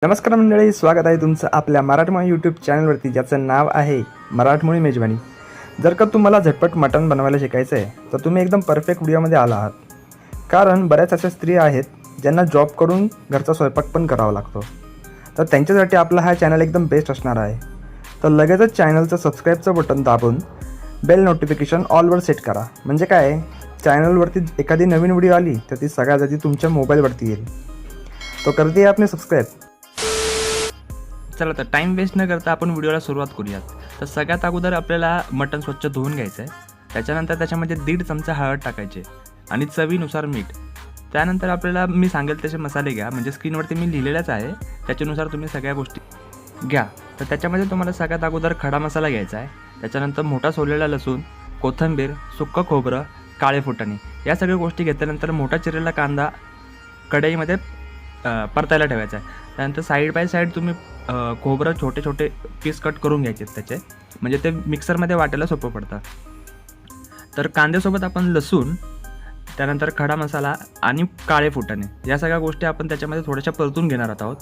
नमस्कार मंडळी, स्वागत आहे तुमचं आपल्या मराठमोळी यूट्यूब चॅनलवरती, ज्याचं नाव आहे मराठमोळी मेजवानी. जर का तुम्हाला झटपट मटण बनवायला शिकायचं आहे तर तुम्ही एकदम परफेक्ट व्हिडिओमध्ये आला आहात. कारण बऱ्याच अशा स्त्रिया आहेत ज्यांना जॉब करून घरचा स्वयंपाक पण करावा लागतो, तर त्यांच्यासाठी आपला हा चॅनल एकदम बेस्ट असणार आहे. तर लगेचच चॅनलचं सबस्क्राईबचं बटन दाबून बेल नोटिफिकेशन ऑलवर सेट करा. म्हणजे काय, चॅनलवरती एखादी नवीन व्हिडिओ आली तर ती सगळ्यात आधी तुमच्या मोबाईलवरती येईल. तो करते आपने सबस्क्राईब. चला तर टाईम वेस्ट न करता आपण व्हिडिओला सुरुवात करूयात. तर सगळ्यात अगोदर आपल्याला मटण स्वच्छ धुवून घ्यायचं आहे. त्याच्यानंतर त्याच्यामध्ये 1.5 चमचा हळद टाकायचे आणि चवीनुसार मीठ. त्यानंतर आपल्याला मी सांगेल तसे मसाले घ्या, म्हणजे स्क्रीनवरती मी लिहिलेलंच आहे, त्याच्यानुसार तुम्ही सगळ्या गोष्टी घ्या. तर त्याच्यामध्ये तुम्हाला सगळ्यात अगोदर खडा मसाला घ्यायचा आहे. त्याच्यानंतर मोठा सोललेला लसूण, कोथिंबीर, सुक्कं खोबरं, काळे फुटाणे या सगळ्या गोष्टी घेतल्यानंतर मोठा चिरलेला कांदा कढईमध्ये परतायला ठेवायचा आहे. त्यानंतर साईड बाय साईड तुम्ही खोबरं छोटे छोटे पीस कट करून घ्यायचे त्याचे, म्हणजे ते मिक्सरमध्ये वाटायला सोपं पडतं. तर कांद्यासोबत आपण लसूण, त्यानंतर खडा मसाला आणि काळे फुटाणे या सगळ्या गोष्टी आपण त्याच्यामध्ये थोड्याशा परतून घेणार आहोत.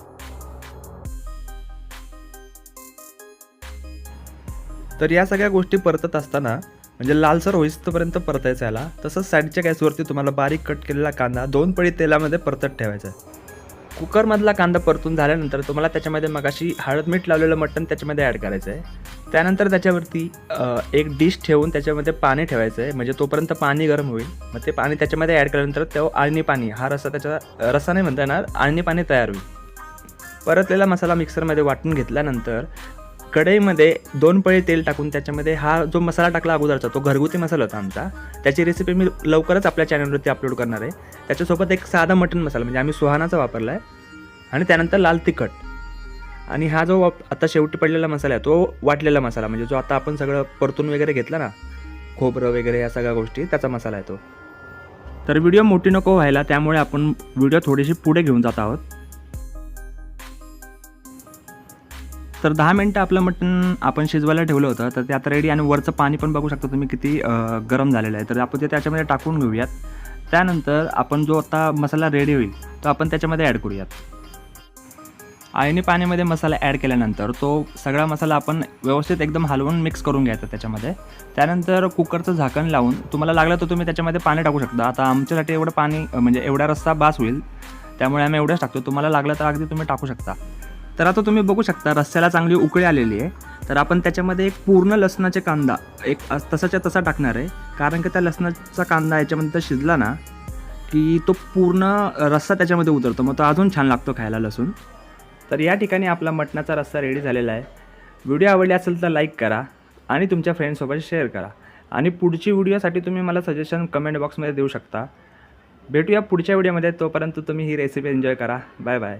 तर या सगळ्या गोष्टी परतत असताना म्हणजे लालसर होईस्तोपर्यंत परतायचं याला. तसंच साईडच्या गॅसवरती तुम्हाला बारीक कट केलेला कांदा 2 पळी तेलामध्ये परतत ठेवायचा आहे. कुकरमधला कांदा परतून झाल्यानंतर तुम्हाला त्याच्यामध्ये मगाशी हळद मीठ लावलेलं मटण त्याच्यामध्ये ॲड करायचं आहे. त्यानंतर त्याच्यावरती एक डिश ठेवून त्याच्यामध्ये पाणी ठेवायचं आहे, म्हणजे तोपर्यंत पाणी गरम होईल. मग ते पाणी त्याच्यामध्ये ॲड केल्यानंतर तो आळणी पाणी, हा रस्सा त्याच्या रस्सा नाही म्हणता येणार, आळणी पाणी तयार होईल. परतलेला मसाला मिक्सरमध्ये वाटून घेतल्यानंतर कढईमध्ये 2 पळी तेल टाकून त्याच्यामध्ये हा जो मसाला टाकला अगोदरचा, तो घरगुती मसाला होता आमचा. त्याची रेसिपी मी लवकरच आपल्या चॅनलवरती अपलोड करणार आहे. त्याच्यासोबत एक साधा मटण मसाला, म्हणजे आम्ही सुहानाचा वापरला आहे, आणि त्यानंतर लाल तिखट. आणि हा जो आता शेवटी पडलेला मसाला आहे तो वाटलेला मसाला, म्हणजे जो आता आपण सगळं परतून वगैरे घेतला ना, खोबरं वगैरे या सगळ्या गोष्टी, त्याचा मसाला आहे तो. तर व्हिडिओ मोठी नको व्हायला, त्यामुळे आपण व्हिडिओ थोडीशी पुढे घेऊन जात आहोत. तर 10 मिनटं आपलं मटण आपण शिजवायला ठेवलं होतं, तर ते आता रेडी. आणि वरचं पाणी पण बघू शकता तुम्ही किती गरम झालेलं आहे. तर आपण ते त्याच्यामध्ये टाकून घेऊयात. त्यानंतर आपण जो आता मसाला रेडी होईल तो आपण त्याच्यामध्ये ॲड करूयात. आळणी पाण्यामध्ये मसाला ॲड केल्यानंतर तो सगळा मसाला आपण व्यवस्थित एकदम हलवून मिक्स करून घ्यायचा त्याच्यामध्ये. त्यानंतर कुकरचं झाकण लावून तुम्हाला लागलं तर तुम्ही त्याच्यामध्ये पाणी टाकू शकता. आता आमच्यासाठी एवढं पाणी, म्हणजे एवढा रस्सा बास होईल, त्यामुळे आम्ही एवढंच टाकतो. तुम्हाला लागलं तर अगदी तुम्ही टाकू शकता. तर आता तुम्ही बघू शकता रस्स्याला चांगली उकळी आलेली आहे. तर आपण त्याच्यामध्ये एक पूर्ण लसणाचे कांदा एक तसाच्या तसा टाकणार आहे, कारण की त्या लसणाचा कांदा याच्यामध्ये शिजला ना की तो पूर्ण रस्सा त्याच्यामध्ये उतरतो, मग तो अजून छान लागतो खायला लसूण. तर या ठिकाणी आपला मटणाचा रस्सा रेडी झालेला आहे. व्हिडिओ आवडली असेल तर लाईक करा आणि तुमच्या फ्रेंड्ससोबत शेअर करा. आणि पुढची व्हिडिओसाठी तुम्ही मला सजेशन कमेंट बॉक्समध्ये देऊ शकता. भेटूया पुढच्या व्हिडिओमध्ये. तोपर्यंत तुम्ही ही रेसिपी एन्जॉय करा. Bye bye.